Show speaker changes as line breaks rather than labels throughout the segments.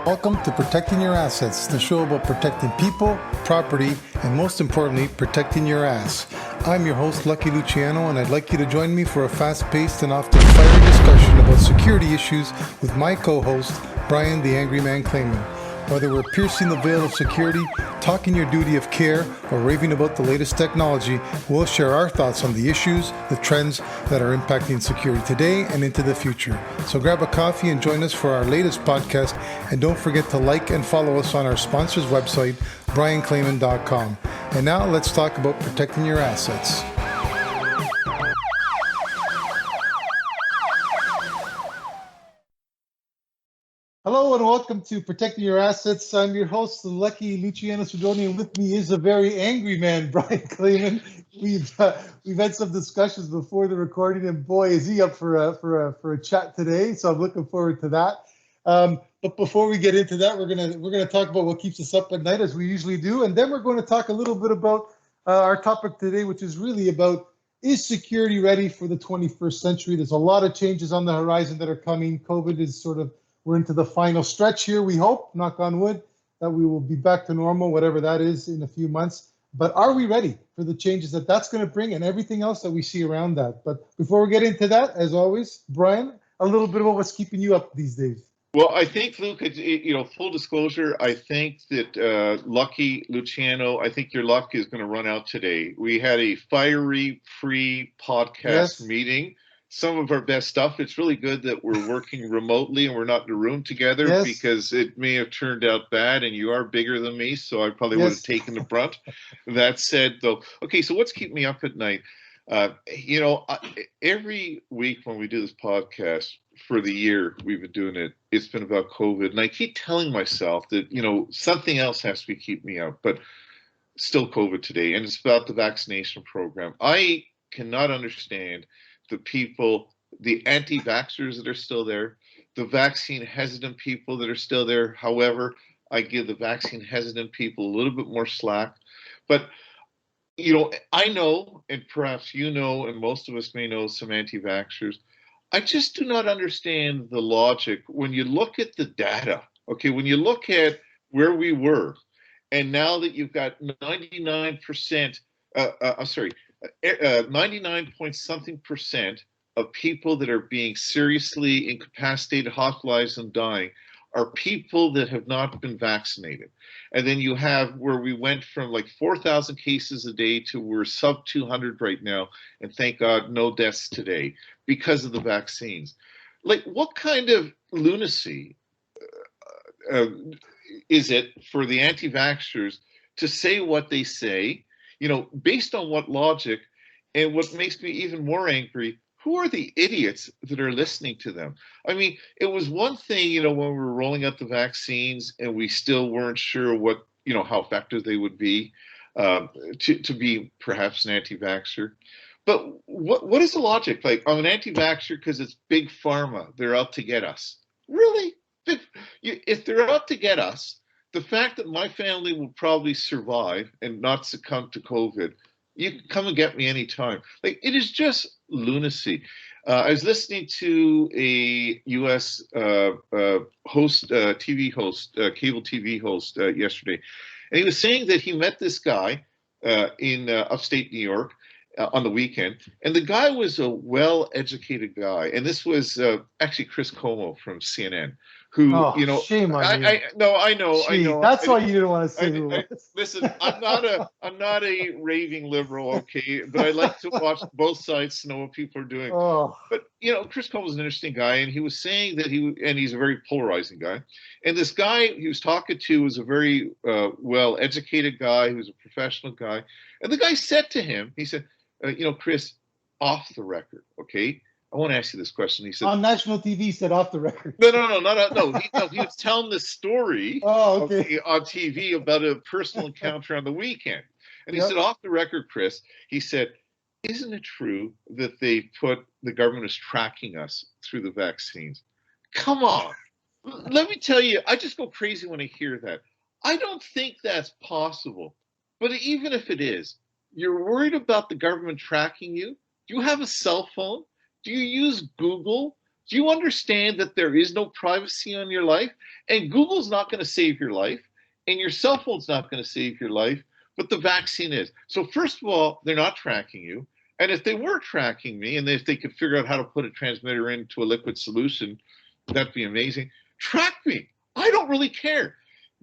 Welcome to Protecting Your Assets, the show about protecting people, property, and most importantly, protecting your ass. I'm your host, Lucky Luciano, and I'd like you to join me for a fast-paced and often fiery discussion about security issues with my co-host, Brian the Angry Man Clayman. Whether we're piercing the veil of security, talking your duty of care, or raving about the latest technology, we'll share our thoughts on the issues, the trends that are impacting security today and into the future. So grab a coffee and join us for our latest podcast, and don't forget to like and follow us on our sponsor's website, brianclayman.com. And now let's talk about protecting your assets. Hello and welcome to Protecting Your Assets. I'm your host, Lucky Luciano Sudoni, and with me is a very angry man, Brian Clayman. We've had some discussions before the recording, and boy, is he up for a chat today. So I'm looking forward to that. But before we get into that, we're gonna talk about what keeps us up at night, as we usually do, and then we're going to talk a little bit about our topic today, which is really about, is security ready for the 21st century? There's a lot of changes on the horizon that are coming. COVID is we're into the final stretch here. We hope, knock on wood, that we will be back to normal, whatever that is, in a few months. But are we ready for the changes that that's going to bring and everything else that we see around that? But before we get into that, as always, Brian, a little bit about what's keeping you up these days.
Well, I think, Luke, full disclosure, I think that Lucky Luciano, I think your luck is going to run out today. We had a fiery pre-podcast meeting. Some of our best stuff. It's really good that we're working remotely and we're not in a room together, because it may have turned out bad, and you are bigger than me, so I probably would have taken the brunt. That said, though, okay, so what's keeping me up at night? Every week when we do this podcast for the year we've been doing it, it's been about COVID, and I keep telling myself that, something else has to be keeping me up, but still COVID today, and it's about the vaccination program. I cannot understand the people, the anti-vaxxers that are still there, the vaccine hesitant people that are still there. However, I give the vaccine hesitant people a little bit more slack. But, I know, and perhaps and most of us may know some anti-vaxxers. I just do not understand the logic when you look at the data. Okay, when you look at where we were, and now that you've got 99%, 99 point something percent of people that are being seriously incapacitated, hospitalized, and dying are people that have not been vaccinated. And then you have where we went from like 4,000 cases a day to we're sub 200 right now, and thank God no deaths today because of the vaccines. Like, what kind of lunacy is it for the anti-vaxxers to say what they say? Based on what logic? And what makes me even more angry, who are the idiots that are listening to them? I mean, it was one thing, when we were rolling out the vaccines and we still weren't sure what, how effective they would be, to be perhaps an anti-vaxxer. But what is the logic? Like, I'm an anti-vaxxer because it's big pharma. They're out to get us. Really? If they're out to get us, the fact that my family will probably survive and not succumb to COVID, you can come and get me anytime. Like, it is just lunacy. I was listening to a U.S. TV host, cable TV host yesterday, and he was saying that he met this guy in upstate New York on the weekend, and the guy was a well-educated guy, and this was actually Chris Como from CNN. Who,
shame on you.
I know.
That's why you didn't want to say
listen, I'm not a raving liberal, okay, but I like to watch both sides to know what people are doing. But Chris Cole was an interesting guy, and he was saying that he's a very polarizing guy. And this guy he was talking to was a very well-educated guy, who was a professional guy. And the guy said to him, he said, Chris, off the record, okay? I want to ask you this question. He said,
on national TV, said off the record.
No. He was telling this story on TV about a personal encounter on the weekend. And he said, off the record, Chris, he said, isn't it true that the government is tracking us through the vaccines? Come on. Let me tell you, I just go crazy when I hear that. I don't think that's possible. But even if it is, you're worried about the government tracking you? Do you have a cell phone? Do you use Google Do you understand that there is no privacy on your life? And Google's not going to save your life, and your cell phone's not going to save your life, but the vaccine is. So, first of all, they're not tracking you. And if they were tracking me, and if they could figure out how to put a transmitter into a liquid solution, that'd be amazing. Track me. I don't really care.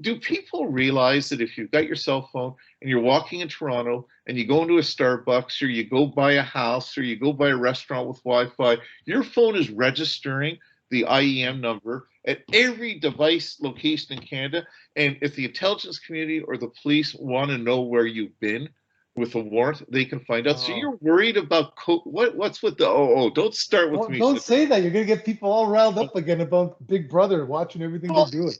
Do people realize that if you've got your cell phone and you're walking in Toronto and you go into a Starbucks or you go by a house or you go by a restaurant with Wi-Fi, your phone is registering the IEM number at every device location in Canada? And if the intelligence community or the police want to know where you've been with a warrant, they can find out. So you're worried about what's with the don't start with me.
Don't say that. You're gonna get people all riled up again about Big Brother watching everything they're doing.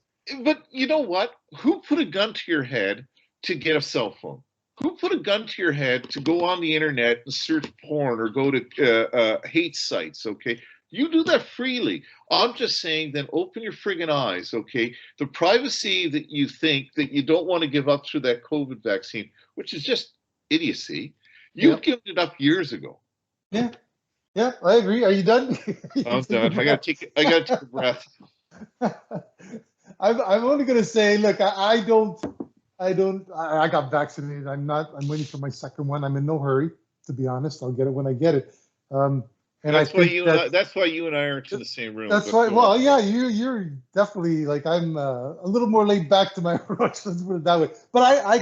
But you know what? Who put a gun to your head to get a cell phone? Who put a gun to your head to go on the internet and search porn or go to hate sites? Okay, you do that freely. I'm just saying, then open your friggin' eyes. Okay, the privacy that you think that you don't want to give up through that COVID vaccine, which is just idiocy. You've given it up years ago.
Yeah, I agree. Are you done?
I'm done. I gotta take a breath.
I'm only gonna say, look, I got vaccinated. I'm waiting for my second one. I'm in no hurry, to be honest. I'll get it when I get it. And
that's why you and I aren't in the same room.
That's right. Well, yeah, you're definitely, like, I'm a little more laid back to my approach. Let's put it that way. But I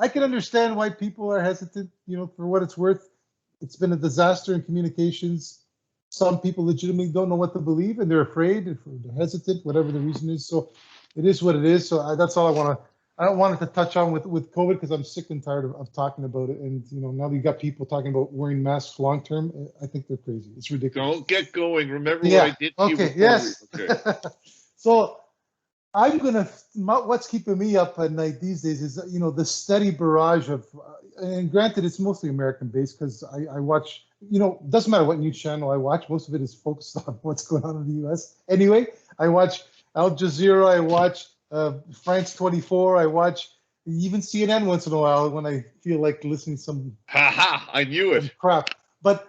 can understand why people are hesitant. You know, for what it's worth, it's been a disaster in communications. Some people legitimately don't know what to believe, and they're afraid, they're hesitant, whatever the reason is. So it is what it is. So that's all I want to. I don't want it to touch on with COVID, because I'm sick and tired of talking about it. And now that you got people talking about wearing masks long term, I think they're crazy. It's ridiculous.
Don't get going. Remember what I did to you before.
Yes. Okay. So I'm gonna. What's keeping me up at night these days is the steady barrage of, and granted it's mostly American based, because I watch. Doesn't matter what news channel I watch. Most of it is focused on what's going on in the U.S. Anyway, I watch Al Jazeera. I watch France 24. I watch even CNN once in a while when I feel like listening to some.
I knew it.
Crap. But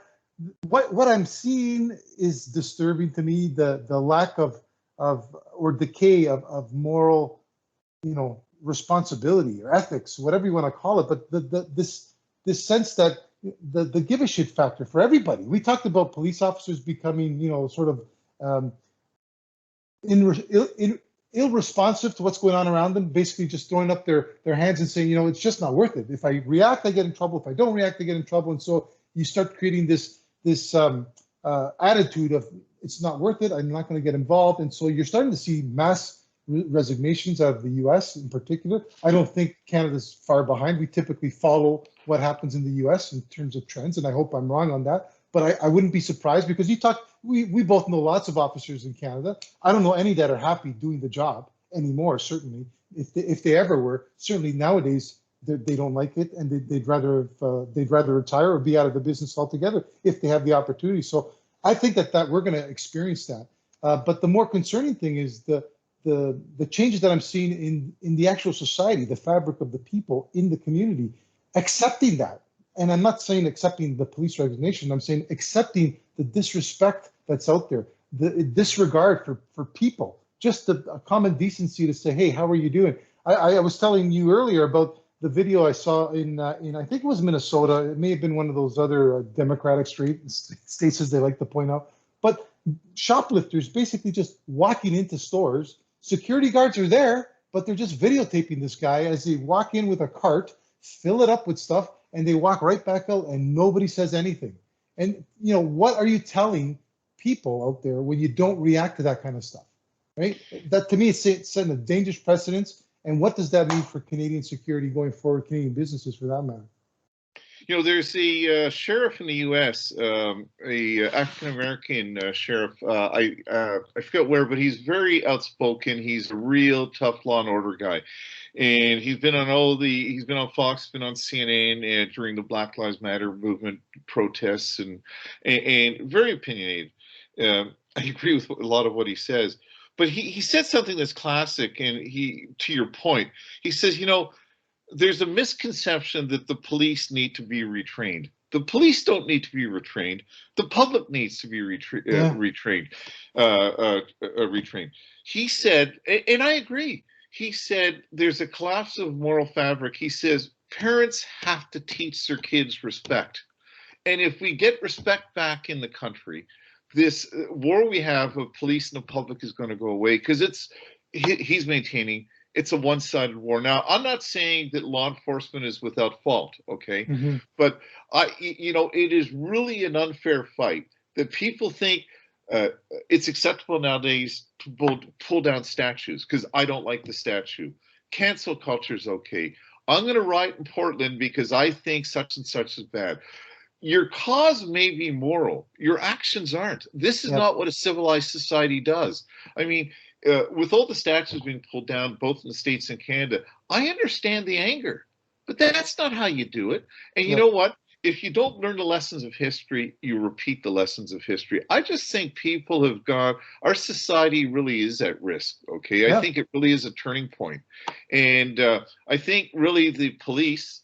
what I'm seeing is disturbing to me. The lack of or decay of moral, responsibility or ethics, whatever you want to call it. But this sense that the give a shit factor for everybody. We talked about police officers becoming, sort of ill-responsive to what's going on around them, basically just throwing up their hands and saying, it's just not worth it. If I react, I get in trouble. If I don't react, I get in trouble. And so you start creating this attitude of, it's not worth it, I'm not going to get involved. And so you're starting to see mass resignations out of the US in particular. I don't think Canada's far behind. We typically follow what happens in the US in terms of trends, and I hope I'm wrong on that. But I wouldn't be surprised, because we both know lots of officers in Canada. I don't know any that are happy doing the job anymore, certainly. If they ever were, certainly nowadays they don't like it, and they'd rather retire or be out of the business altogether if they have the opportunity. So I think that we're going to experience that. But the more concerning thing is the changes that I'm seeing in the actual society, the fabric of the people in the community, accepting that. And I'm not saying accepting the police resignation, I'm saying accepting the disrespect that's out there, the disregard for people, just a common decency to say, hey, how are you doing? I was telling you earlier about the video I saw in I think it was Minnesota. It may have been one of those other Democratic states, as they like to point out. But shoplifters basically just walking into stores. Security guards are there, but they're just videotaping this guy as they walk in with a cart, fill it up with stuff, and they walk right back out, and nobody says anything. And what are you telling people out there when you don't react to that kind of stuff, right? That, to me, it's setting a dangerous precedence. And what does that mean for Canadian security going forward, Canadian businesses for that matter?
There's a sheriff in the U.S., a African-American sheriff. I forget where, but he's very outspoken. He's a real tough law and order guy, and he's been on he's been on Fox, been on CNN during the Black Lives Matter movement protests, and very opinionated. I agree with a lot of what he says, but he said something that's classic, and to your point, he says, there's a misconception that the police need to be retrained. The police don't need to be retrained. The public needs to be retrained. Retrained. He said, and I agree. He said there's a collapse of moral fabric. He says parents have to teach their kids respect. And if we get respect back in the country, this war we have of police and the public is going to go away, because he's maintaining it's a one-sided war. Now, I'm not saying that law enforcement is without fault, okay?
Mm-hmm.
But it is really an unfair fight that people think it's acceptable nowadays to pull down statues because I don't like the statue. Cancel culture is okay. I'm going to write in Portland because I think such and such is bad. Your cause may be moral. Your actions aren't. This is not what a civilized society does. I mean, with all the statues being pulled down, both in the States and Canada, I understand the anger, but that's not how you do it. And you know what? If you don't learn the lessons of history, you repeat the lessons of history. I just think people have gone, our society really is at risk, okay? I think it really is a turning point. And I think really the police,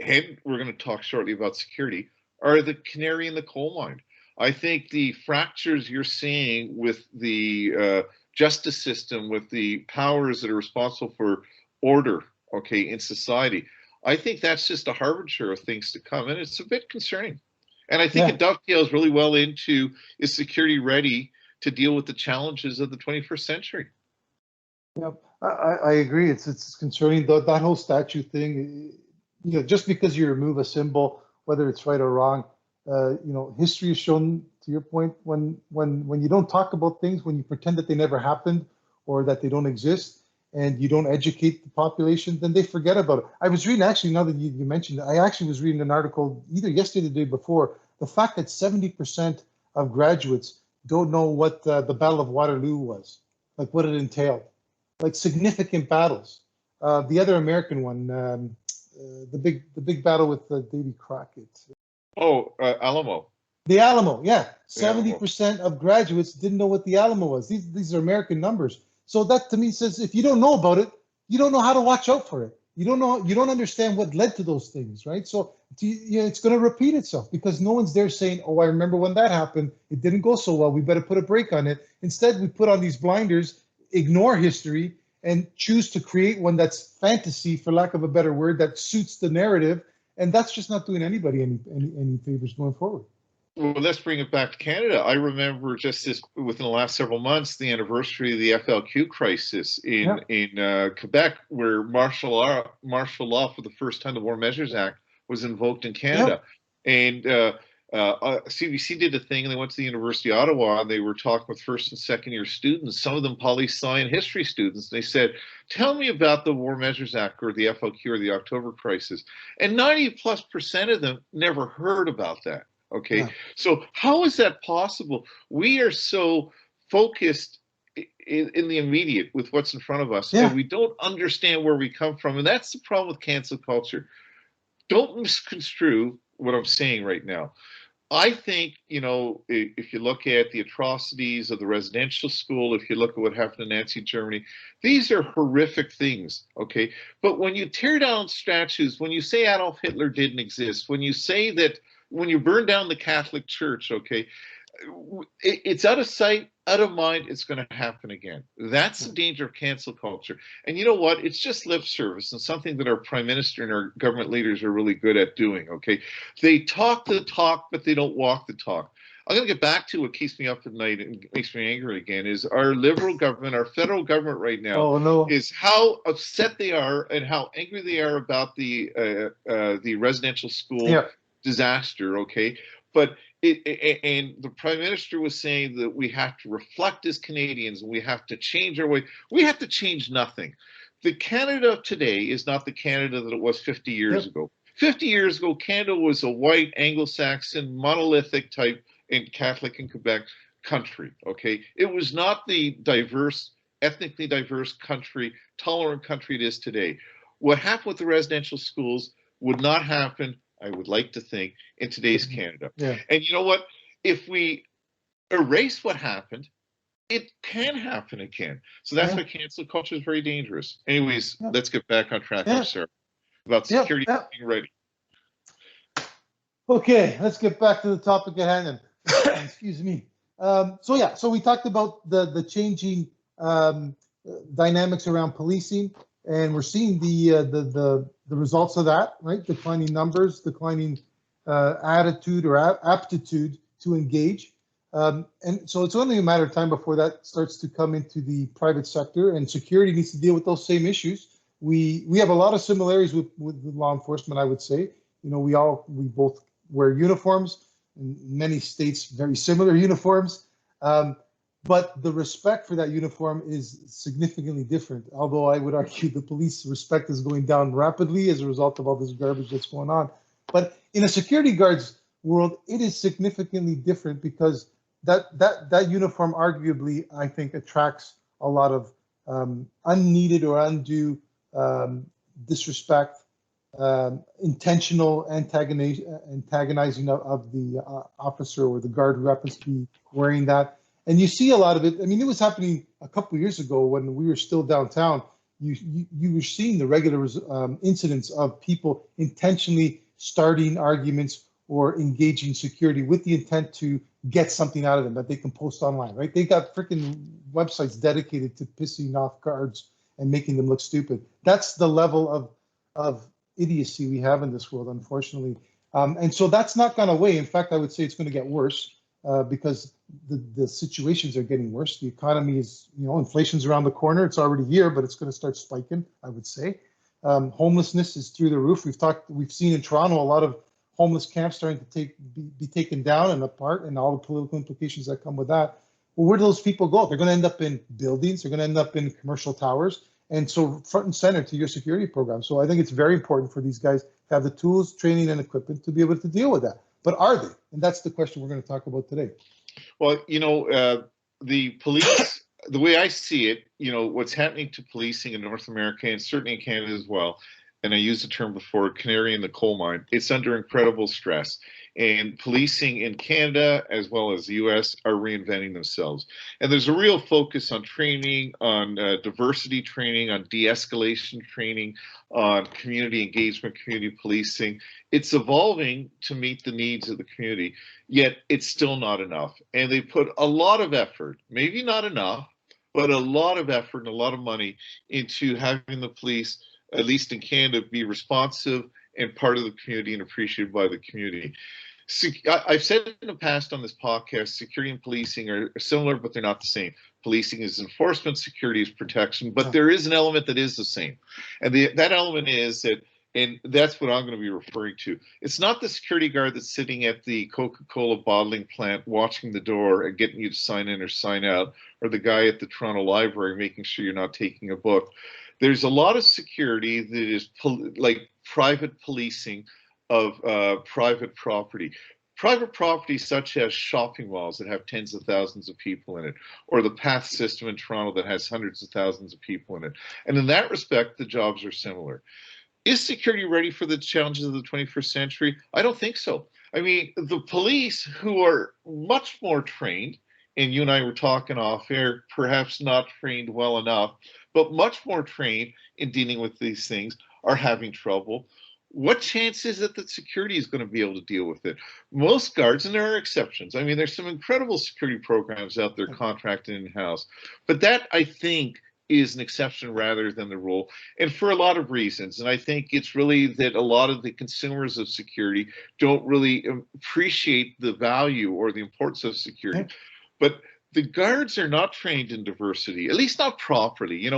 and we're going to talk shortly about security, are the canary in the coal mine. I think the fractures you're seeing with the justice system, with the powers that are responsible for order, okay, in society, I think that's just a harbinger of things to come, and it's a bit concerning. And I think it dovetails really well into, is security ready to deal with the challenges of the 21st century?
Yep, I agree. It's concerning. That whole statue thing, just because you remove a symbol, whether it's right or wrong, history has shown, to your point, when you don't talk about things, when you pretend that they never happened or that they don't exist, and you don't educate the population, then they forget about it. I was reading, actually, now that you mentioned it, I actually was reading an article either yesterday or the day before, the fact that 70% of graduates don't know what the Battle of Waterloo was, like what it entailed, like significant battles. The other American one, the big battle with Davy Crockett.
Oh, Alamo.
The Alamo, yeah. 70% of graduates didn't know what the Alamo was. These are American numbers. So that to me says, if you don't know about it, you don't know how to watch out for it. You don't understand what led to those things, right? So it's going to repeat itself because no one's there saying, oh, I remember when that happened. It didn't go so well. We better put a break on it. Instead, we put on these blinders, ignore history, and choose to create one that's fantasy, for lack of a better word, that suits the narrative. And that's just not doing anybody any favors going forward.
Well, let's bring it back to Canada. I remember just within the last several months, the anniversary of the FLQ crisis in Quebec, where martial law for the first time, the War Measures Act, was invoked in Canada. And CBC did a thing, and they went to the University of Ottawa, and they were talking with first and second year students, some of them poli-sci and history students. And they said, tell me about the War Measures Act or the FLQ or the October crisis. And 90+% of them never heard about that. Okay, so how is that possible? We are so focused in the immediate with what's in front of us, and we don't understand where we come from. And that's the problem with cancel culture. Don't misconstrue what I'm saying right now. I think, if you look at the atrocities of the residential school, if you look at what happened in Nazi Germany, these are horrific things, okay? But when you tear down statues, when you say Adolf Hitler didn't exist, when you say that, when you burn down the Catholic Church, okay, it's out of sight, out of mind, it's going to happen again. That's the danger of cancel culture. And you know what? It's just lip service, and something that our prime minister and our government leaders are really good at doing, okay? They talk the talk, but they don't walk the talk. I'm going to get back to what keeps me up at night and makes me angry again, is our liberal government, our federal government right now, is how upset they are and how angry they are about the residential school disaster, okay? But and the prime minister was saying that we have to reflect as Canadians and we have to change our way. We have to change nothing. The Canada of today is not the Canada that it was 50 years ago. 50 years ago, Canada was a white, Anglo-Saxon, monolithic type and Catholic in Quebec country, okay? It was not the diverse, ethnically diverse country, tolerant country it is today. What happened with the residential schools would not happen, I would like to think, in today's Canada. And you know what? If we erase what happened, it can happen again. So that's why cancel culture is very dangerous. Anyways, let's get back on track, Sarah, about security being ready.
Okay, let's get back to the topic at hand. Excuse me. So we talked about the changing dynamics around policing, and we're seeing the results of that, right? Declining numbers, declining attitude or aptitude to engage. And so it's only a matter of time before that starts to come into the private sector, and security needs to deal with those same issues. We have a lot of similarities with law enforcement, I would say. You know, we both wear uniforms, in many states very similar uniforms, but the respect for that uniform is significantly different. Although I would argue the police respect is going down rapidly as a result of all this garbage that's going on. But in a security guard's world, it is significantly different because that uniform arguably, I think, attracts a lot of unneeded or undue disrespect, intentional antagonizing of the officer or the guard who happens to be wearing that. And you see a lot of it. I mean, it was happening a couple of years ago when we were still downtown. You were seeing the regular incidents of people intentionally starting arguments or engaging security with the intent to get something out of them that they can post online, right? They got freaking websites dedicated to pissing off guards and making them look stupid. That's the level of idiocy we have in this world, unfortunately. And so that's not gone away. In fact, I would say it's going to get worse because the situations are getting worse. The economy is, inflation's around the corner. It's already here, but it's going to start spiking, I would say. Homelessness is through the roof. We've seen in Toronto a lot of homeless camps starting to be taken down and apart, and all the political implications that come with that. Well, where do those people go? They're going to end up in buildings. They're going to end up in commercial towers. And so front and center to your security program. So I think it's very important for these guys to have the tools, training, and equipment to be able to deal with that. But are they? And that's the question we're going to talk about today.
Well, the police, the way I see it, what's happening to policing in North America and certainly in Canada as well, and I used the term before, canary in the coal mine, it's under incredible stress. And policing in Canada as well as the US are reinventing themselves. And there's a real focus on training, on diversity training, on de-escalation training, on community engagement, community policing. It's evolving to meet the needs of the community, yet it's still not enough. And they put a lot of effort, maybe not enough, but a lot of effort and a lot of money into having the police, at least in Canada, be responsive and part of the community and appreciated by the community. I've said in the past on this podcast, security and policing are similar, but they're not the same. Policing is enforcement, security is protection, but there is an element that is the same. And that element is that, and that's what I'm going to be referring to. It's not the security guard that's sitting at the Coca-Cola bottling plant watching the door and getting you to sign in or sign out, or the guy at the Toronto Library making sure you're not taking a book. There's a lot of security that is like private policing of private property. Private property such as shopping malls that have tens of thousands of people in it, or the PATH system in Toronto that has hundreds of thousands of people in it. And in that respect, the jobs are similar. Is security ready for the challenges of the 21st century? I don't think so. I mean, the police, who are much more trained, and you and I were talking off air, perhaps not trained well enough, but much more trained in dealing with these things, are having trouble. What chance is it that security is going to be able to deal with it? Most guards, and there are exceptions. I mean, there's some incredible security programs out there contracted in-house, but that, I think, is an exception rather than the rule, and for a lot of reasons. And I think it's really that a lot of the consumers of security don't really appreciate the value or the importance of security. But the guards are not trained in diversity, at least not properly.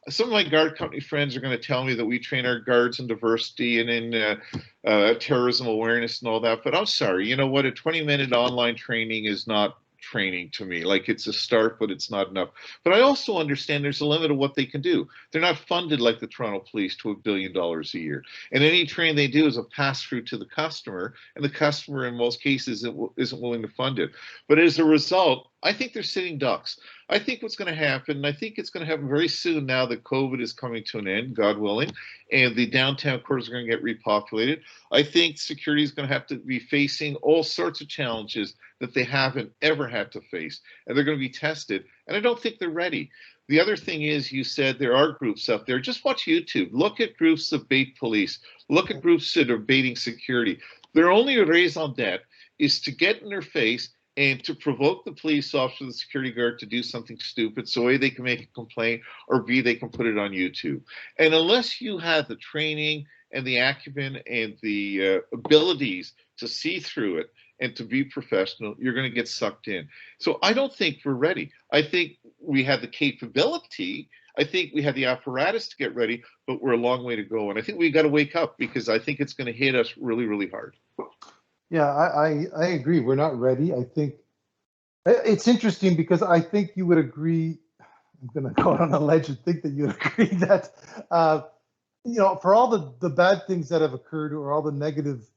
Some of my guard company friends are going to tell me that we train our guards in diversity and in terrorism awareness and all that. But I'm sorry, you know what? A 20-minute online training is not training to me. Like, it's a start, but it's not enough. But I also understand there's a limit of what they can do. They're not funded like the Toronto Police to $1 billion a year. And any training they do is a pass through to the customer, and the customer in most cases isn't willing to fund it. But as a result, I think they're sitting ducks. I think what's going to happen, and I think it's going to happen very soon now that COVID is coming to an end, God willing, and the downtown cores are going to get repopulated. I think security is going to have to be facing all sorts of challenges that they haven't ever had to face, and they're going to be tested, and I don't think they're ready. The other thing is, you said there are groups out there. Just watch YouTube. Look at groups that bait police. Look at groups that are baiting security. Their only raison d'etre is to get in their face and to provoke the police officer, the security guard, to do something stupid, so A, they can make a complaint, or B, they can put it on YouTube. And unless you have the training and the acumen and the abilities to see through it and to be professional, you're going to get sucked in. So I don't think we're ready. I think we have the capability. I think we have the apparatus to get ready, but we're a long way to go. And I think we got to wake up, because I think it's going to hit us really, really hard.
Yeah, I agree. We're not ready. I think it's interesting because I think you would agree. I'm going to go out on a ledge and think that you would agree that, for all the bad things that have occurred, or all the negative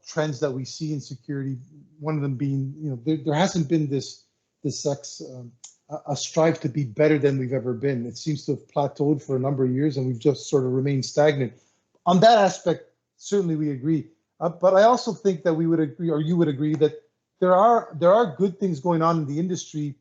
trends that we see in security, one of them being, there hasn't been this a strive to be better than we've ever been. It seems to have plateaued for a number of years, and we've just sort of remained stagnant. On that aspect, certainly we agree. But I also think that we would agree, or you would agree, that there are good things going on in the industry.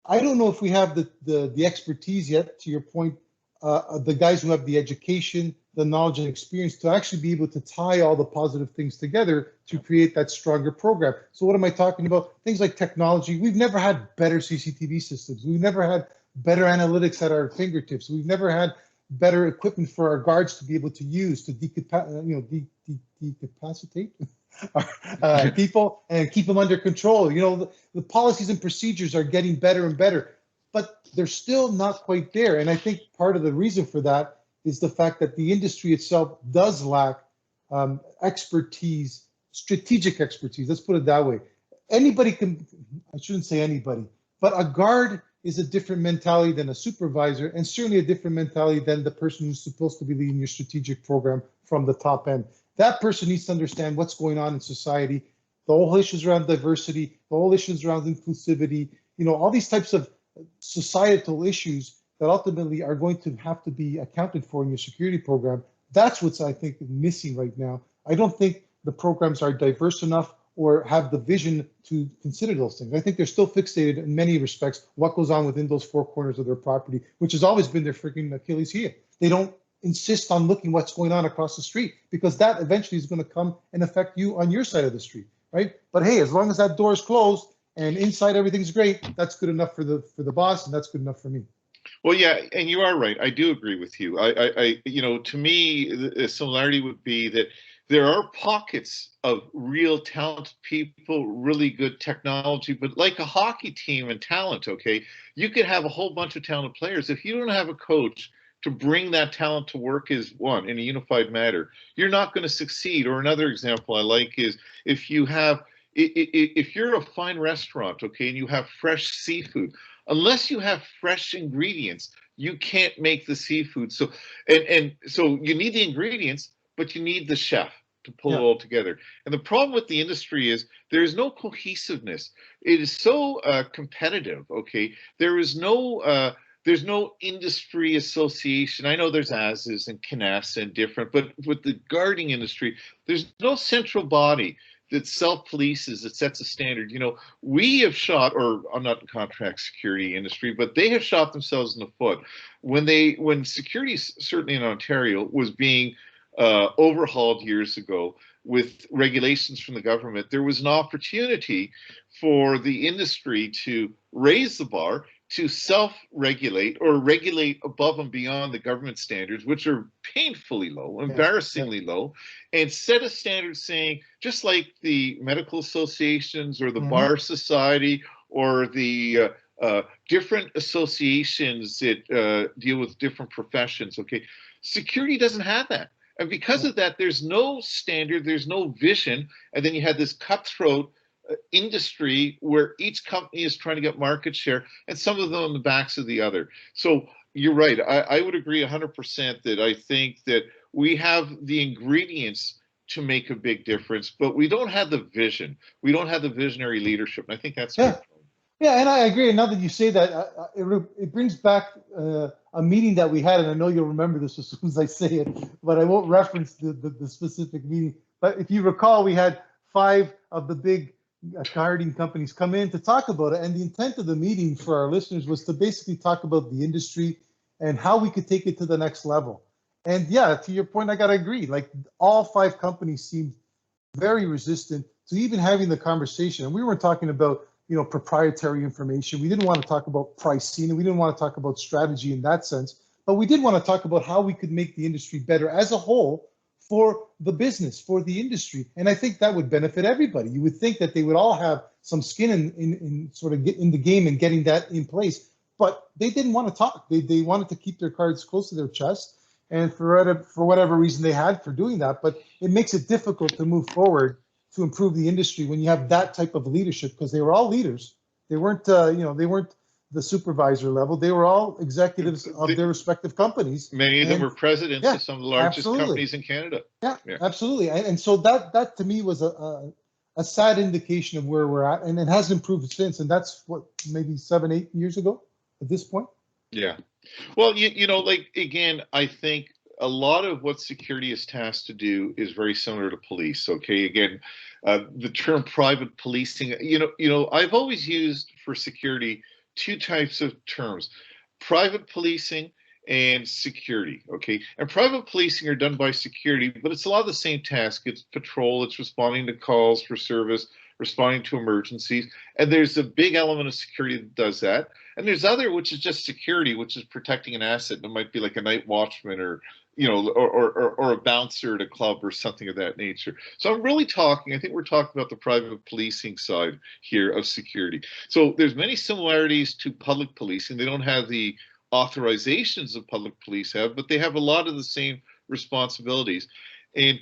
I don't know if we have the expertise yet, to your point, the guys who have the education, the knowledge and experience to actually be able to tie all the positive things together to create that stronger program. So what am I talking about? Things like technology. We've never had better CCTV systems. We've never had better analytics at our fingertips. We've never had better equipment for our guards to be able to use to decapacitate people and keep them under control. The policies and procedures are getting better and better, but they're still not quite there. And I think part of the reason for that is the fact that the industry itself does lack expertise, strategic expertise. Let's put it that way. Anybody can, I shouldn't say anybody, but a guard is a different mentality than a supervisor, and certainly a different mentality than the person who's supposed to be leading your strategic program from the top end. That person needs to understand what's going on in society, the whole issues around diversity, the whole issues around inclusivity, all these types of societal issues that ultimately are going to have to be accounted for in your security program. That's what's, I think, missing right now. I don't think the programs are diverse enough or have the vision to consider those things. I think they're still fixated in many respects what goes on within those four corners of their property, which has always been their freaking Achilles heel. They don't insist on looking what's going on across the street, because that eventually is going to come and affect you on your side of the street, right? But hey, as long as that door is closed and inside everything's great, that's good enough for the boss, and that's good enough for me.
Well, yeah, and you are right. I do agree with you. To me, the similarity would be that there are pockets of real talented people, really good technology, but like a hockey team and talent, okay, you could have a whole bunch of talented players. If you don't have a coach to bring that talent to work as one in a unified manner, you're not going to succeed. Or another example I like is if you're a fine restaurant, okay, and you have fresh seafood, unless you have fresh ingredients, you can't make the seafood. So so you need the ingredients, but you need the chef to pull it all together. And the problem with the industry is there is no cohesiveness. It is so competitive. Okay, there's no industry association. I know there's ASIS and CNES and different, but with the guarding industry, there's no central body that self-polices, that sets a standard. We have shot, or I'm not in contract security industry, but they have shot themselves in the foot. When security, certainly in Ontario, was being overhauled years ago with regulations from the government, there was an opportunity for the industry to raise the bar, to self-regulate or regulate above and beyond the government standards, which are painfully low, embarrassingly low, and set a standard saying, just like the medical associations or the bar society or the different associations that deal with different professions, okay, security doesn't have that. And because of that, there's no standard, there's no vision, and then you have this cutthroat industry where each company is trying to get market share, and some of them on the backs of the other. So you're right. I would agree 100% that I think that we have the ingredients to make a big difference, but we don't have the vision. We don't have the visionary leadership. And I think that's
Yeah, and I agree. And now that you say that, it brings back a meeting that we had, and I know you'll remember this as soon as I say it, but I won't reference the specific meeting. But if you recall, we had 5 of the big guarding companies come in to talk about it. And the intent of the meeting for our listeners was to basically talk about the industry and how we could take it to the next level. And yeah, to your point, I got to agree. Like all 5 companies seemed very resistant to even having the conversation. And we weren't talking about, proprietary information. We didn't want to talk about pricing, and we didn't want to talk about strategy in that sense. But we did want to talk about how we could make the industry better as a whole for the business, for the industry. And I think that would benefit everybody. You would think that they would all have some skin in sort of get in the game and getting that in place. But they didn't want to talk. They wanted to keep their cards close to their chest. And for whatever reason they had for doing that. But it makes it difficult to move forward to improve the industry when you have that type of leadership, because they were all leaders. They weren't, they weren't the supervisor level. They were all executives of their respective companies.
Many of them were presidents of some of the largest companies in Canada.
Yeah, absolutely. And so that to me was a sad indication of where we're at, and it has improved since. And that's what, maybe 7-8 years ago at this point.
Yeah. Well, like, again, I think a lot of what security is tasked to do is very similar to police. Okay, again, the term private policing, I've always used for security two types of terms: private policing and security. Okay, and private policing are done by security, but it's a lot of the same task. It's patrol, it's responding to calls for service, responding to emergencies, and there's a big element of security that does that. And there's other, which is just security, which is protecting an asset. It might be like a night watchman, or or a bouncer at a club or something of that nature. So I think we're talking about the private policing side here of security. So there's many similarities to public policing. They don't have the authorizations of public police have, but they have a lot of the same responsibilities. And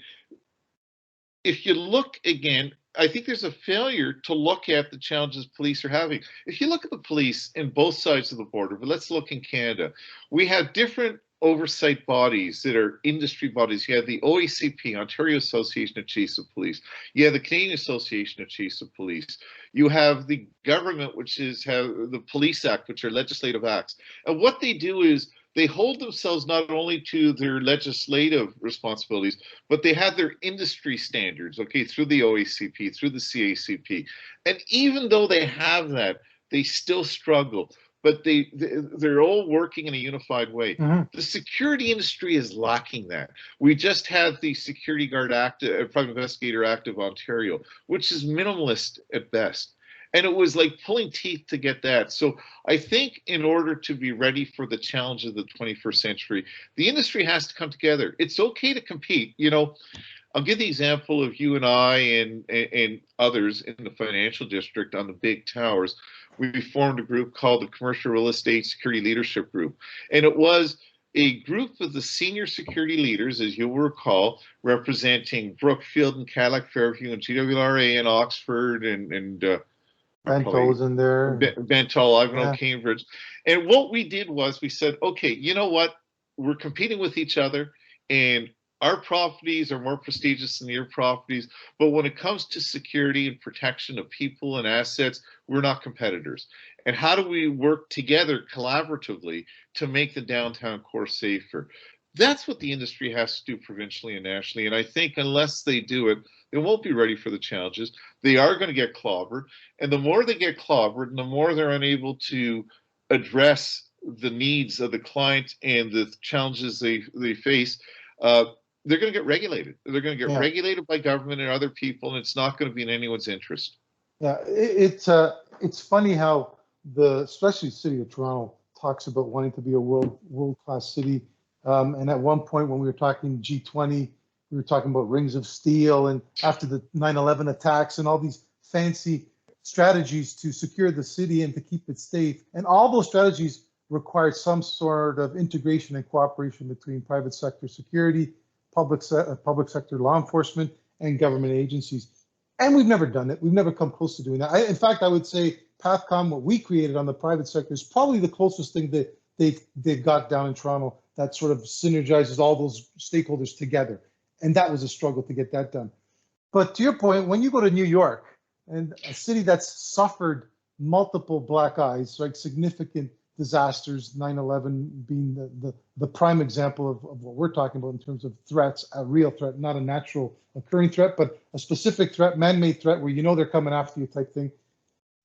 if you look again, I think there's a failure to look at the challenges police are having. If you look at the police in both sides of the border, but let's look in Canada, we have different oversight bodies that are industry bodies. You have the OACP, Ontario Association of Chiefs of Police. You have the Canadian Association of Chiefs of Police. You have the government, which have the Police Act, which are legislative acts. And what they do is they hold themselves not only to their legislative responsibilities, but they have their industry standards, okay, through the OACP, through the CACP. And even though they have that, they still struggle. But they're all working in a unified way. Mm-hmm. The security industry is lacking that. We just had the Security Guard Act, Private Investigator Act of Ontario, which is minimalist at best. And it was like pulling teeth to get that. So I think in order to be ready for the challenge of the 21st century, the industry has to come together. It's okay to compete. I'll give the example of you and I and others in the financial district on the big towers. We formed a group called the Commercial Real Estate Security Leadership Group. And it was a group of the senior security leaders, as you will recall, representing Brookfield and Cadillac Fairview and GWRA and Oxford and
Bentall's in there.
Bentall, Ivanhoe, Cambridge. And what we did was we said, okay, you know what? We're competing with each other, and our properties are more prestigious than your properties. But when it comes to security and protection of people and assets, we're not competitors. And how do we work together collaboratively to make the downtown core safer? That's what the industry has to do provincially and nationally. And I think unless they do it, they won't be ready for the challenges. They are going to get clobbered. And the more they get clobbered, and the more they're unable to address the needs of the client and the challenges they face, they're going to get regulated. They're going to get regulated by government and other people, and it's not going to be in anyone's interest.
Yeah, it's funny how especially the city of Toronto talks about wanting to be a world-class city. And at one point when we were talking G20, we were talking about rings of steel, and after the 9/11 attacks and all these fancy strategies to secure the city and to keep it safe. And all those strategies required some sort of integration and cooperation between private sector security, public sector law enforcement, and government agencies. And we've never done it. We've never come close to doing that. In fact, I would say PathCom, what we created on the private sector, is probably the closest thing that they've got down in Toronto that sort of synergizes all those stakeholders together. And that was a struggle to get that done. But to your point, when you go to New York, and a city that's suffered multiple black eyes, like significant disasters, 9/11 being the prime example of what we're talking about in terms of threats, a real threat, not a natural occurring threat, but a specific threat, man-made threat where they're coming after you type thing.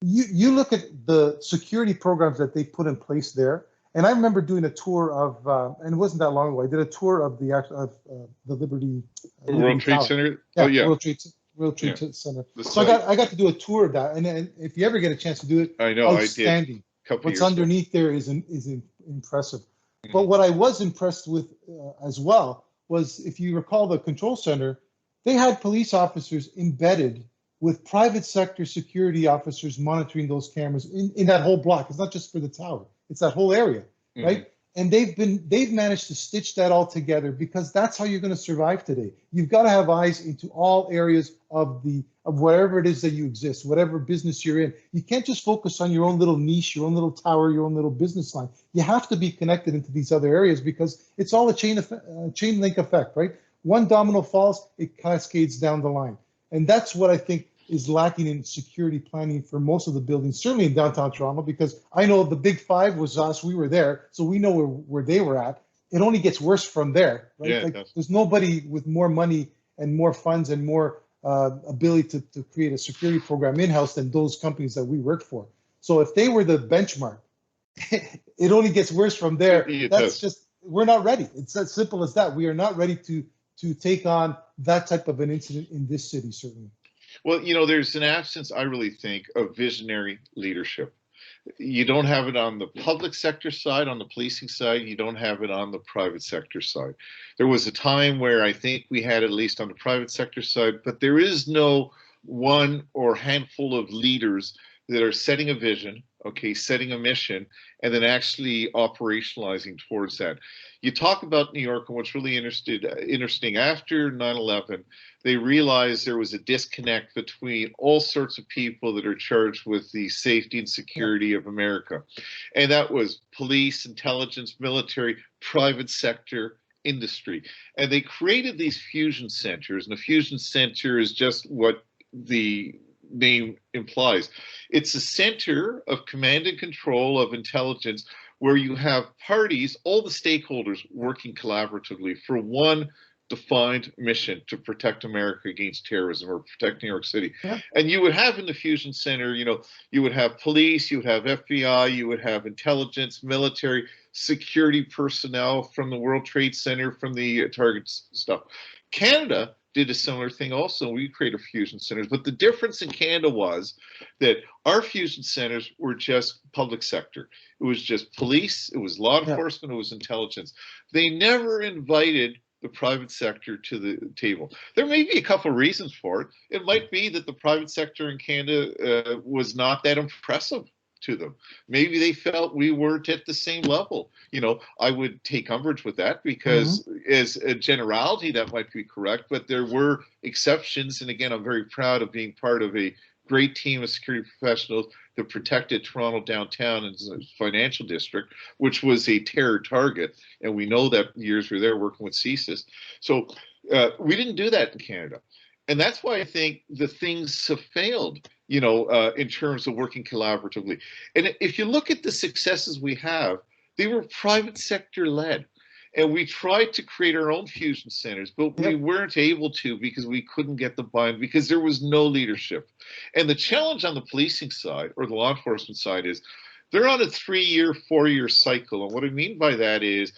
You look at the security programs that they put in place there, and I remember doing a tour of, and it wasn't that long ago, I did a tour of the Liberty
World Trade Center.
Yeah, World Trade World Trade Center.
The
So
site.
I got to do a tour of that, and if you ever get a chance to do it,
I know, I did
outstanding.
a couple
What's
years ago.
underneath there is impressive. But
Mhm.
what I was impressed with as well was, if you recall the control center, they had police officers embedded with private sector security officers monitoring those cameras in that whole block. It's not just for the tower, it's that whole area, right? And they've managed to stitch that all together, because that's how you're going to survive today. You've got to have eyes into all areas of whatever it is that you exist, whatever business you're in. You can't just focus on your own little niche, your own little tower, your own little business line. You have to be connected into these other areas, because it's all a chain link effect, right? One domino falls, it cascades down the line. And that's what I think is lacking in security planning for most of the buildings, certainly in downtown Toronto, because I know the big five was us, we were there, so we know where they were at. It only gets worse from there, right?
Yeah,
like there's nobody with more money and more funds and more ability to create a security program in-house than those companies that we work for. So if they were the benchmark, it only gets worse from there. That's just, we're not ready. It's as simple as that. We are not ready to take on that type of an incident in this city, certainly.
Well, you know, there's an absence, I really think, of visionary leadership. You don't have it on the public sector side, on the policing side. You don't have it on the private sector side. There was a time where I think we had, at least on the private sector side, but there is no one or handful of leaders that are setting a vision, okay, setting a mission, and then actually operationalizing towards that. You talk about New York, and what's really interesting, after 9/11, they realized there was a disconnect between all sorts of people that are charged with the safety and security of America. And that was police, intelligence, military, private sector, industry. And they created these fusion centers, and a fusion center is just what the name implies. It's a center of command and control of intelligence, where you have parties, all the stakeholders working collaboratively for one defined mission: to protect America against terrorism, or protect New York City.
Yeah.
And you would have in the fusion center, you know, you would have police, you would have FBI, you would have intelligence, military, security personnel from the World Trade Center, from the Target stuff. Canada did a similar thing also. We created fusion centers, but the difference in Canada was that our fusion centers were just public sector. It was just police, it was law enforcement, it was intelligence. They never invited the private sector to the table. There may be a couple of reasons for it. It might be that the private sector in Canada was not that impressive to them. Maybe they felt we weren't at the same level. You know, I would take umbrage with that, because as a generality, that might be correct, but there were exceptions. And again, I'm very proud of being part of a great team of security professionals that protected Toronto downtown and the financial district, which was a terror target. And we know that years we were there working with CSIS. So we didn't do that in Canada. And that's why I think the things have failed, you know, in terms of working collaboratively. And if you look at the successes we have, they were private sector led. And we tried to create our own fusion centers, but we weren't able to, because we couldn't get the buy-in, because there was no leadership. And the challenge on the policing side, or the law enforcement side, is they're on a 3-year, 4-year cycle. And what I mean by that is,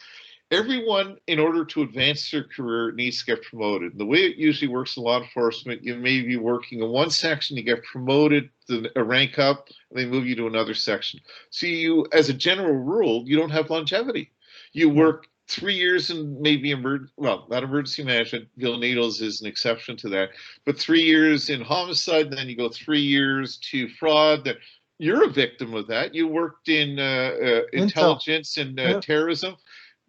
everyone, in order to advance their career, needs to get promoted. And the way it usually works in law enforcement, you may be working in one section, you get promoted, a rank up, and they move you to another section. So you, as a general rule, you don't have longevity. You work 3 years in maybe not emergency management. Needles is an exception to that, but 3 years in homicide, and then you go 3 years to fraud. Then you're a victim of that. You worked in intelligence and terrorism.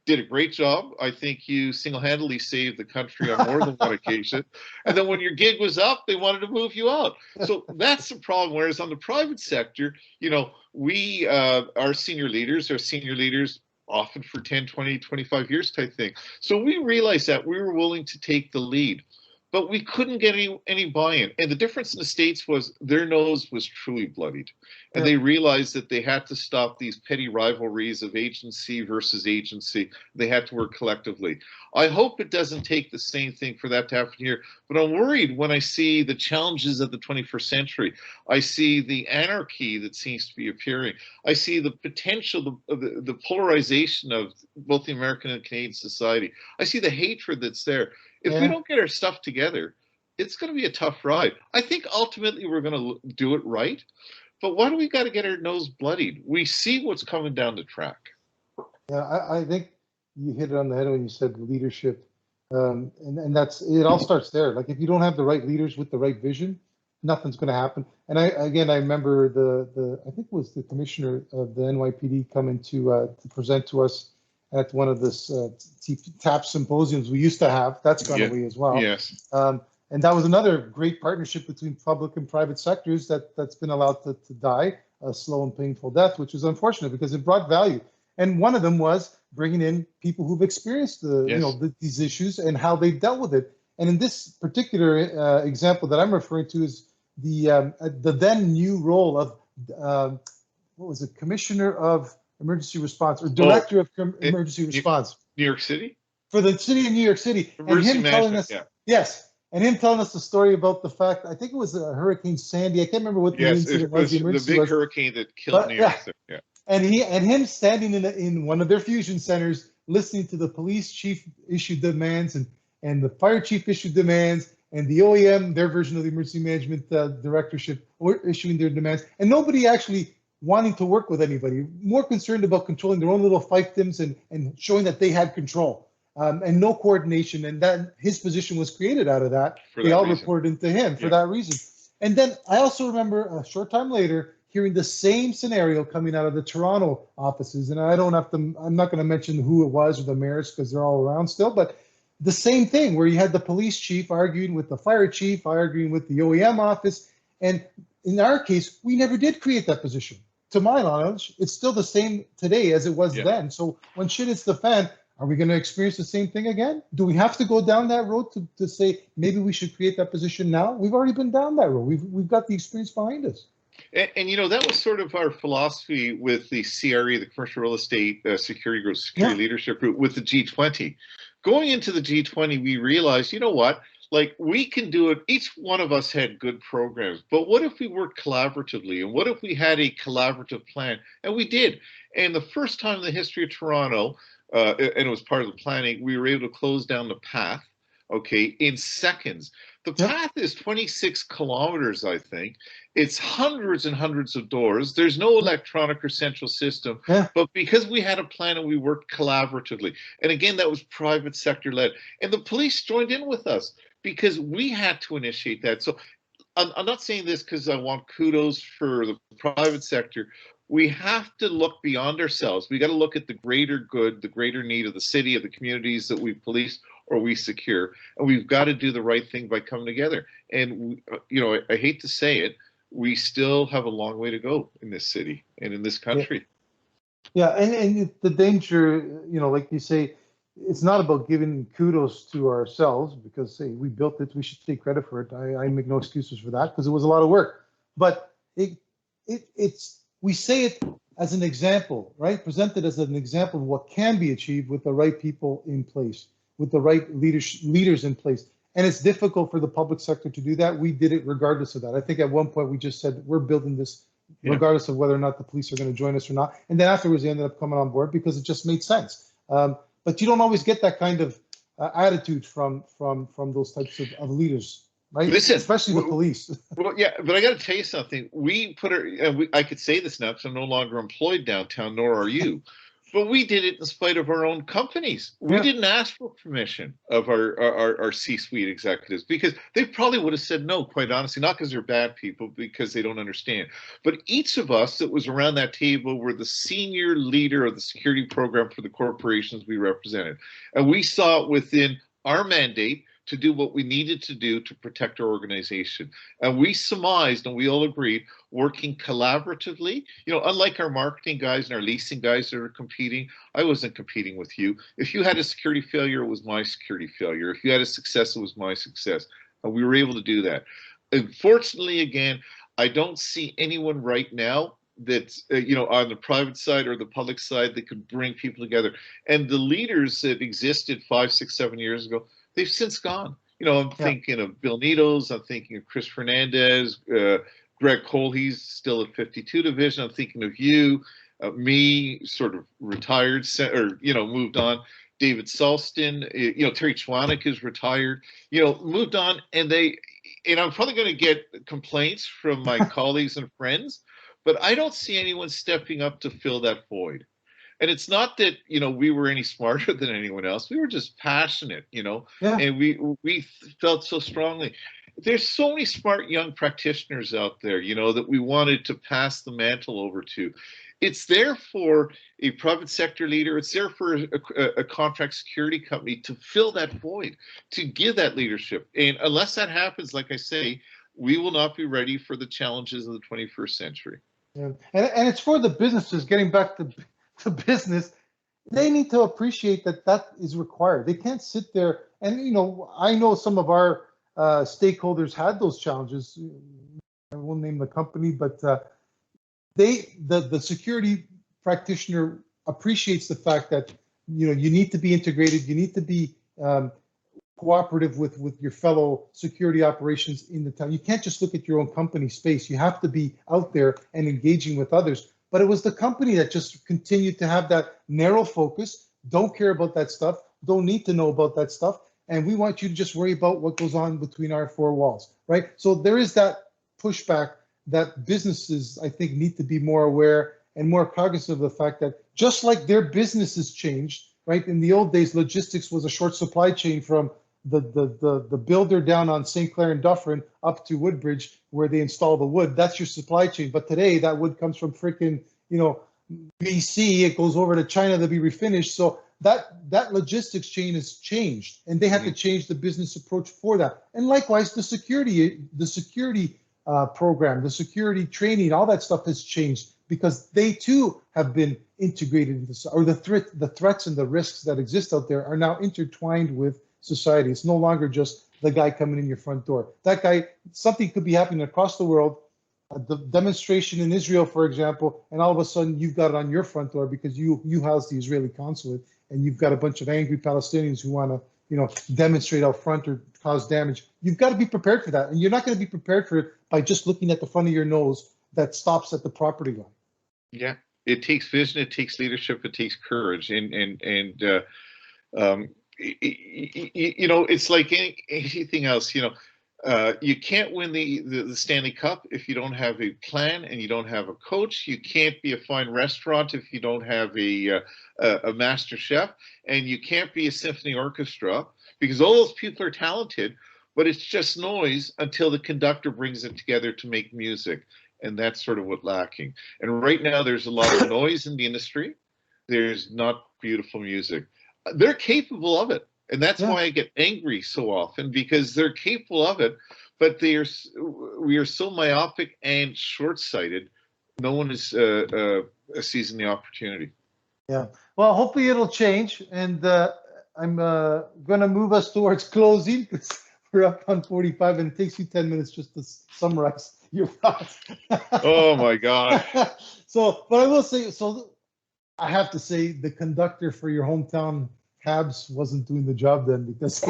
Did a great job. I think you single-handedly saved the country on more than one occasion. And then when your gig was up, they wanted to move you out. So that's the problem. Whereas on the private sector, you know, we, our senior leaders often for 10, 20, 25 years type thing. So we realized that we were willing to take the lead, but we couldn't get any buy-in. And the difference in the States was their nose was truly bloodied. And they realized that they had to stop these petty rivalries of agency versus agency. They had to work collectively. I hope it doesn't take the same thing for that to happen here, but I'm worried when I see the challenges of the 21st century. I see the anarchy that seems to be appearing. I see the potential, the polarization of both the American and Canadian society. I see the hatred that's there. If we don't get our stuff together, it's going to be a tough ride. I think ultimately we're going to do it right, but why do we got to get our nose bloodied? We see what's coming down the track.
Yeah, I think you hit it on the head when you said leadership, and that's it. All starts there. Like if you don't have the right leaders with the right vision, nothing's going to happen. And I remember the I think it was the commissioner of the NYPD coming to present to us at one of this TAP symposiums we used to have. That's gone away as well.
Yes.
And that was another great partnership between public and private sectors that's been allowed to die a slow and painful death, which is unfortunate because it brought value. And one of them was bringing in people who've experienced these issues and how they've dealt with it. And in this particular example that I'm referring to is the then new role of what was it, Commissioner of Emergency Response or Director of Emergency Response,
New York City,
for the city of New York City, and him telling us, and him telling us the story about the fact, I think it was Hurricane Sandy. I can't remember what the incident was.
The big hurricane that killed New York City. Yeah.
And him standing in one of their fusion centers, listening to the police chief issue demands and the fire chief issue demands and the OEM, their version of the emergency management directorship, issuing their demands, and nobody actually wanting to work with anybody, more concerned about controlling their own little fiefdoms and showing that they had control, and no coordination. And that his position was created out of that. They all reported into him for that reason. And then I also remember a short time later hearing the same scenario coming out of the Toronto offices. And I'm not going to mention who it was or the mayors because they're all around still, but the same thing where you had the police chief arguing with the fire chief, arguing with the OEM office. And in our case, we never did create that position. To my knowledge, it's still the same today as it was then. So when shit hits the fan, are we going to experience the same thing again? Do we have to go down that road to say maybe we should create that position now? We've already been down that road. We've got the experience behind us.
And that was sort of our philosophy with the CRE, the Commercial Real Estate Security Group, Leadership Group, with the G20. Going into the G20, we realized, you know what? Like, we can do it. Each one of us had good programs, but what if we worked collaboratively? And what if we had a collaborative plan? And we did. And the first time in the history of Toronto, and it was part of the planning, we were able to close down the path, in seconds. The path is 26 kilometers, I think. It's hundreds and hundreds of doors. There's no electronic or central system, but because we had a plan and we worked collaboratively, and again, that was private sector led, and the police joined in with us because we had to initiate that. So I'm not saying this because I want kudos for the private sector. We have to look beyond ourselves. We got to look at the greater good, the greater need of the city, of the communities that we police or we secure, and we've got to do the right thing by coming together. And I hate to say it, we still have a long way to go in this city and in this country.
Yeah, and the danger, like you say, it's not about giving kudos to ourselves because, say, we built it, we should take credit for it. I make no excuses for that because it was a lot of work. But we say it as an example, right? Presented as an example of what can be achieved with the right people in place, with the right leaders in place. And it's difficult for the public sector to do that. We did it regardless of that. I think at one point we just said, we're building this regardless of whether or not the police are going to join us or not. And then afterwards they ended up coming on board because it just made sense. But you don't always get that kind of attitude from those types of leaders, right?
Listen,
especially the police.
Well, yeah, but I got to tell you something. We put I could say this now because I'm no longer employed downtown, nor are you. But we did it in spite of our own companies. We didn't ask for permission of our C-suite executives because they probably would have said no, quite honestly, not because they're bad people, because they don't understand. But each of us that was around that table were the senior leader of the security program for the corporations we represented. And we saw it within our mandate to do what we needed to do to protect our organization. And we surmised, and we all agreed, working collaboratively, unlike our marketing guys and our leasing guys that are competing, I wasn't competing with you. If you had a security failure, it was my security failure. If you had a success, it was my success. And we were able to do that. Unfortunately, again, I don't see anyone right now that's on the private side or the public side that could bring people together. And the leaders that existed 5, 6, 7 years ago, they've since gone. I'm thinking of Bill Needles. I'm thinking of Chris Fernandez, Greg Cole. He's still at 52 Division. I'm thinking of you, me, sort of retired or moved on. David Sulston, Terry Chwanek is retired. Moved on, and they, and I'm probably going to get complaints from my colleagues and friends, but I don't see anyone stepping up to fill that void. And it's not that, we were any smarter than anyone else. We were just passionate,
Yeah.
and we felt so strongly. There's so many smart young practitioners out there, that we wanted to pass the mantle over to. It's there for a private sector leader. It's there for a contract security company to fill that void, to give that leadership. And unless that happens, like I say, we will not be ready for the challenges of the 21st century.
Yeah. And it's for the businesses, getting back to business, they need to appreciate that that is required. They can't sit there and, I know some of our stakeholders had those challenges. I won't name the company, but the security practitioner appreciates the fact that, you need to be integrated, you need to be cooperative with your fellow security operations in the town. You can't just look at your own company space. You have to be out there and engaging with others. But it was the company that just continued to have that narrow focus, don't care about that stuff, don't need to know about that stuff. And we want you to just worry about what goes on between our four walls, right? So there is that pushback that businesses, I think, need to be more aware and more cognizant of the fact that just like their businesses changed, right? In the old days, logistics was a short supply chain from the builder down on St. Clair and Dufferin up to Woodbridge where they install the wood. That's your supply chain. But today that wood comes from freaking, BC. It goes over to China to be refinished. So that logistics chain has changed, and they have to change the business approach for that. And likewise, the security program, the security training, all that stuff has changed because they too have been integrated into, or the threats and the risks that exist out there are now intertwined with society. It's no longer just the guy coming in your front door. That guy, something could be happening across the world, the demonstration in Israel, for example, and all of a sudden you've got it on your front door because you house the Israeli consulate, and you've got a bunch of angry Palestinians who want to, demonstrate out front or cause damage. You've got to be prepared for that, and you're not going to be prepared for it by just looking at the front of your nose that stops at the property line.
Yeah, it takes vision, it takes leadership, it takes courage, it's like anything else. You can't win the Stanley Cup if you don't have a plan and you don't have a coach. You can't be a fine restaurant if you don't have a master chef, and you can't be a symphony orchestra because all those people are talented, but it's just noise until the conductor brings it together to make music. And that's sort of what's lacking. And right now there's a lot of noise in the industry. There's not beautiful music. They're capable of it. And that's why I get angry so often, because they're capable of it, but we are so myopic and short-sighted. No one is seizing the opportunity. Yeah.
Well, hopefully it'll change. And I'm going to move us towards closing because we're up on 45 and it takes you 10 minutes just to summarize your thoughts.
Oh my God.
So, but I will say, so I have to say the conductor for your hometown Habs wasn't doing the job then, because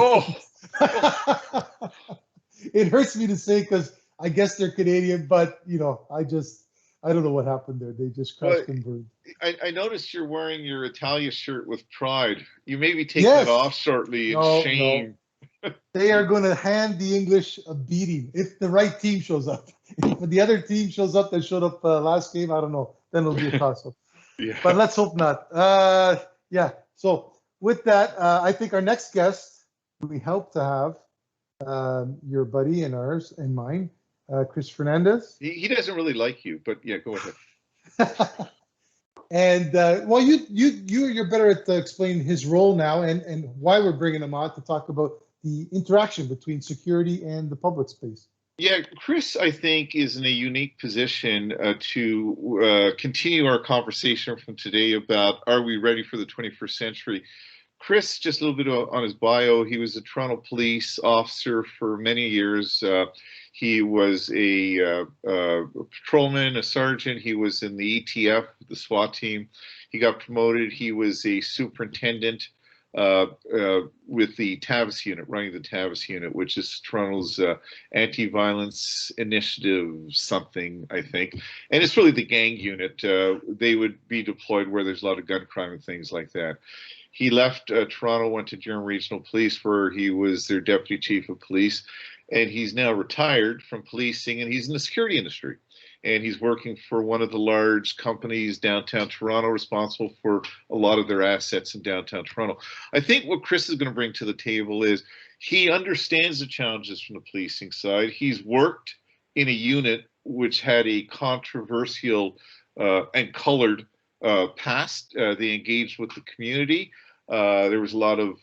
it hurts me to say because I guess they're Canadian, but I don't know what happened there. They just crashed and burned.
I noticed you're wearing your Italia shirt with pride. You may be taking it off shortly in shame.
No. They are going to hand the English a beating if the right team shows up. If the other team shows up that showed up last game, I don't know. Then it'll be a toss-up.
Yeah.
But let's hope not. So with that, I think our next guest, we hope to have your buddy and ours and mine, Chris Fernandez.
He doesn't really like you, but yeah, go ahead.
And well, you're better at explaining his role now and why we're bringing him on to talk about the interaction between security and the public space.
Yeah, Chris, I think, is in a unique position to continue our conversation from today about, are we ready for the 21st century? Chris, just a little bit on his bio, he was a Toronto police officer for many years. He was a patrolman, a sergeant. He was in the ETF, the SWAT team. He got promoted. He was a superintendent with the TAVIS unit, running the TAVIS unit, which is Toronto's anti-violence initiative something, I think. And it's really the gang unit. They would be deployed where there's a lot of gun crime and things like that. He left Toronto, went to Durham Regional Police, where he was their deputy chief of police. and he's now retired from policing, and he's in the security industry. And he's working for one of the large companies downtown Toronto, responsible for a lot of their assets in downtown Toronto. I think what Chris is going to bring to the table is he understands the challenges from the policing side. He's worked in a unit which had a controversial and colored past. They engaged with the community. There was a lot of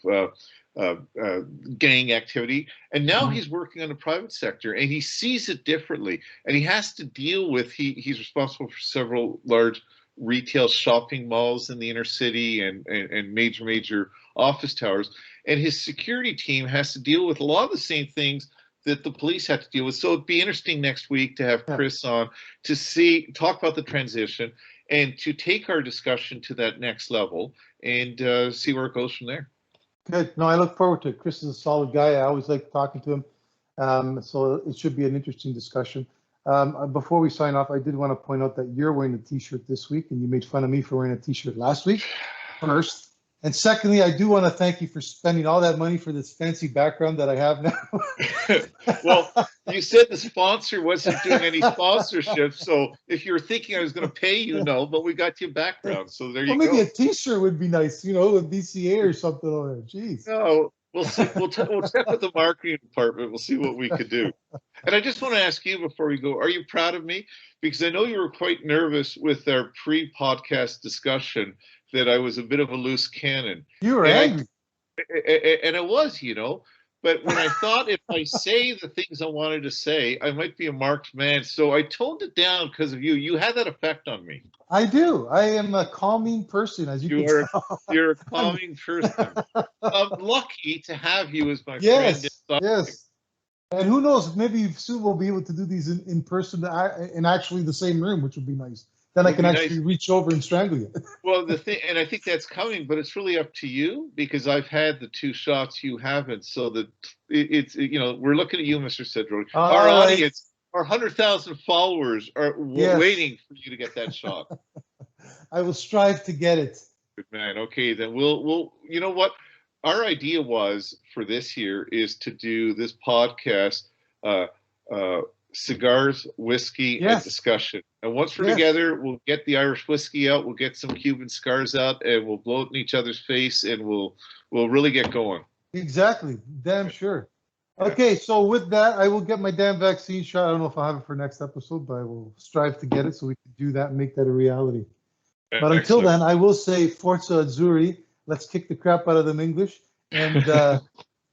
gang activity, and now he's working on the private sector, and he sees it differently, and he has to deal with, he's responsible for several large retail shopping malls in the inner city and major office towers, and his security team has to deal with a lot of the same things that the police had to deal with. So it'd be interesting next week to have Chris on to talk about the transition and to take our discussion to that next level and see where it goes from there.
Good. No, I look forward to it. Chris is a solid guy. I always like talking to him. So it should be an interesting discussion. Before we sign off, I did want to point out that you're wearing a t-shirt this week, and you made fun of me for wearing a t-shirt last week, first. And secondly, I do want to thank you for spending all that money for this fancy background that I have now.
Well, you said the sponsor wasn't doing any sponsorship, so if you were thinking I was going to pay you, no, but we got you a background, so there you go.
Maybe a t-shirt would be nice, you know, a BCA or something on there. Jeez.
No, we'll see. We'll check with the marketing department. We'll see what we could do. And I just want to ask you before we go, are you proud of me? Because I know you were quite nervous with our pre-podcast discussion that I was a bit of a loose cannon.
You were angry.
And I was, you know. But when I thought if I say the things I wanted to say, I might be a marked man. So I toned it down because of you. You had that effect on me.
I do. I am a calming person, as you can tell.
You're a calming person. I'm lucky to have you as my
friend.
Yes.
Yes. And who knows, maybe soon we'll be able to do these in person in actually the same room, which would be nice. Then I can actually reach over and strangle you.
Well, the thing, and I think that's coming, but it's really up to you because I've had the 2 shots, you haven't. So that it's, you know, we're looking at you, Mr. Cedro. Our audience, our 100,000 followers are waiting for you to get that shot.
I will strive to get it.
Good man. Okay, then we'll. You know what? Our idea was for this year is to do this podcast. Cigars, whiskey, and discussion. And once we're together, we'll get the Irish whiskey out, we'll get some Cuban cigars out, and we'll blow it in each other's face, and we'll really get going.
Exactly. Damn sure. Okay, so with that, I will get my damn vaccine shot. I don't know if I'll have it for next episode, but I will strive to get it so we can do that and make that a reality. But until then, I will say Forza Azzurri. Let's kick the crap out of them English and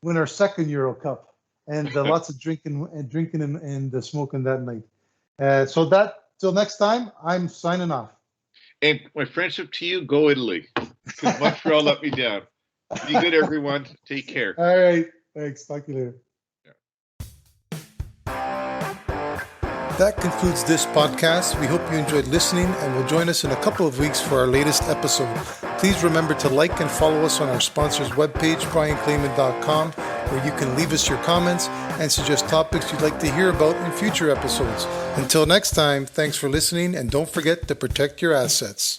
win our second Euro Cup. And lots of drinking and smoking that night. So that till next time, I'm signing off.
And my friendship to you, go Italy. Because Montreal let me down. Be good, everyone. Take care.
All right. Thanks. Talk to you later. That concludes this podcast. We hope you enjoyed listening and will join us in a couple of weeks for our latest episode. Please remember to like and follow us on our sponsor's webpage, brianclayman.com, where you can leave us your comments and suggest topics you'd like to hear about in future episodes. Until next time, thanks for listening, and don't forget to protect your assets.